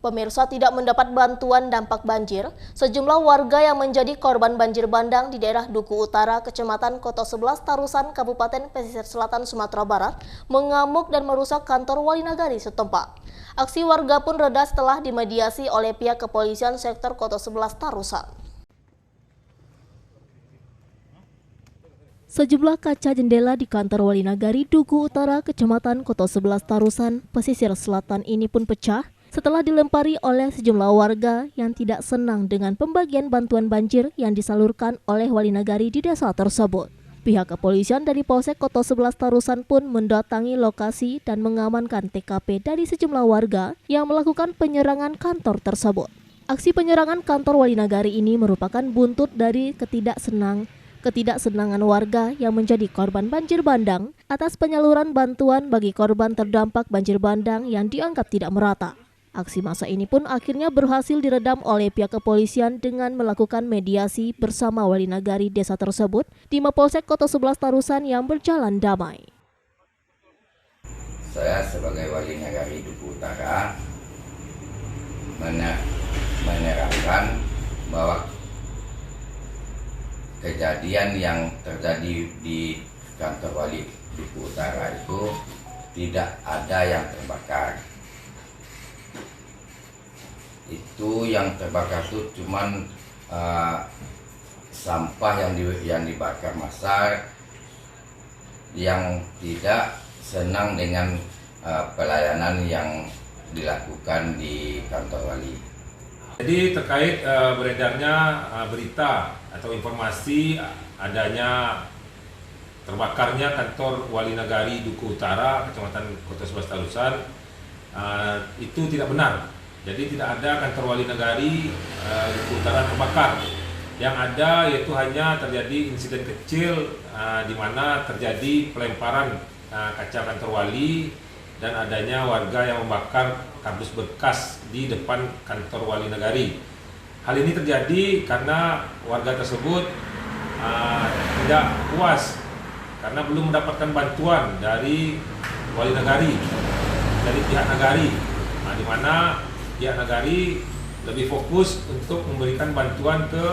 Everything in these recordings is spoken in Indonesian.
Pemirsa, tidak mendapat bantuan dampak banjir, sejumlah warga yang menjadi korban banjir bandang di daerah Duku Utara, Kecamatan Koto 11, Tarusan, Kabupaten Pesisir Selatan, Sumatera Barat, mengamuk dan merusak kantor wali nagari setempat. Aksi warga pun reda setelah dimediasi oleh pihak kepolisian sektor Koto 11, Tarusan. Sejumlah kaca jendela di kantor wali nagari Duku Utara, Kecamatan Koto 11, Tarusan, Pesisir Selatan ini pun pecah setelah dilempari oleh sejumlah warga yang tidak senang dengan pembagian bantuan banjir yang disalurkan oleh wali nagari di desa tersebut. Pihak kepolisian dari Polsek Koto 11 Tarusan pun mendatangi lokasi dan mengamankan TKP dari sejumlah warga yang melakukan penyerangan kantor tersebut. Aksi penyerangan kantor wali nagari ini merupakan buntut dari ketidaksenangan warga yang menjadi korban banjir bandang atas penyaluran bantuan bagi korban terdampak banjir bandang yang dianggap tidak merata. Aksi massa ini pun akhirnya berhasil diredam oleh pihak kepolisian dengan melakukan mediasi bersama wali nagari desa tersebut di Mapolsek Koto 11 Tarusan yang berjalan damai. Saya sebagai wali nagari Duku Utara menerangkan bahwa kejadian yang terjadi di kantor wali Duku Utara itu tidak ada yang terbakar. Itu yang terbakar itu cuman sampah yang dibakar massa yang tidak senang dengan pelayanan yang dilakukan di kantor wali. Jadi terkait beredarnya berita atau informasi adanya terbakarnya kantor wali nagari Duku Utara, Kecamatan Koto 11 Tarusan, itu tidak benar. Jadi tidak ada kantor wali nagari Duku Utara terbakar. Yang ada yaitu hanya terjadi insiden kecil di mana terjadi pelemparan kaca kantor wali dan adanya warga yang membakar kardus bekas di depan kantor wali nagari. Hal ini terjadi karena warga tersebut tidak puas karena belum mendapatkan bantuan dari wali nagari, dari pihak nagari, di mana pihak nagari lebih fokus untuk memberikan bantuan ke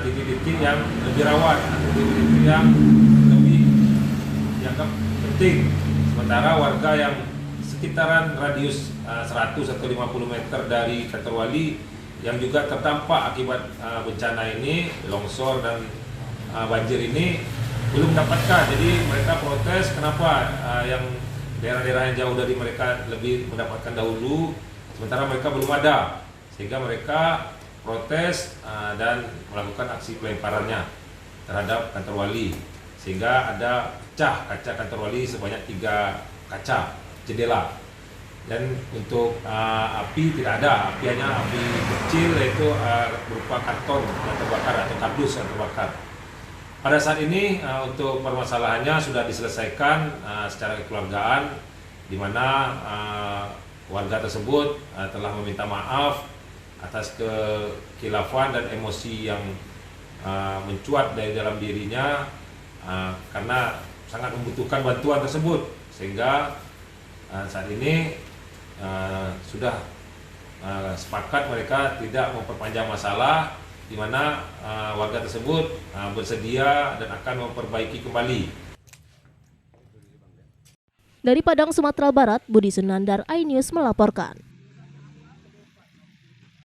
titik-titik yang lebih rawan, titik-titik yang lebih dianggap penting. Sementara warga yang sekitaran radius 100 atau 50 meter dari kantor wali yang juga terdampak akibat bencana ini, longsor dan banjir ini belum mendapatkan. Jadi mereka protes kenapa yang daerah-daerah yang jauh dari mereka lebih mendapatkan dahulu, sementara mereka belum ada, sehingga mereka protes dan melakukan aksi pelemparannya terhadap kantor wali, sehingga ada pecah kaca kantor wali sebanyak 3 kaca jendela. Dan untuk api tidak ada, api hanya api kecil yaitu berupa karton yang terbakar atau kardus yang terbakar. Pada saat ini untuk permasalahannya sudah diselesaikan secara kekeluargaan, di mana warga tersebut telah meminta maaf atas kekhilafan dan emosi yang mencuat dari dalam dirinya karena sangat membutuhkan bantuan tersebut, sehingga saat ini sudah sepakat mereka tidak memperpanjang masalah, di mana warga tersebut bersedia dan akan memperbaiki kembali. Dari Padang, Sumatera Barat, Budi Sunandar, iNews melaporkan.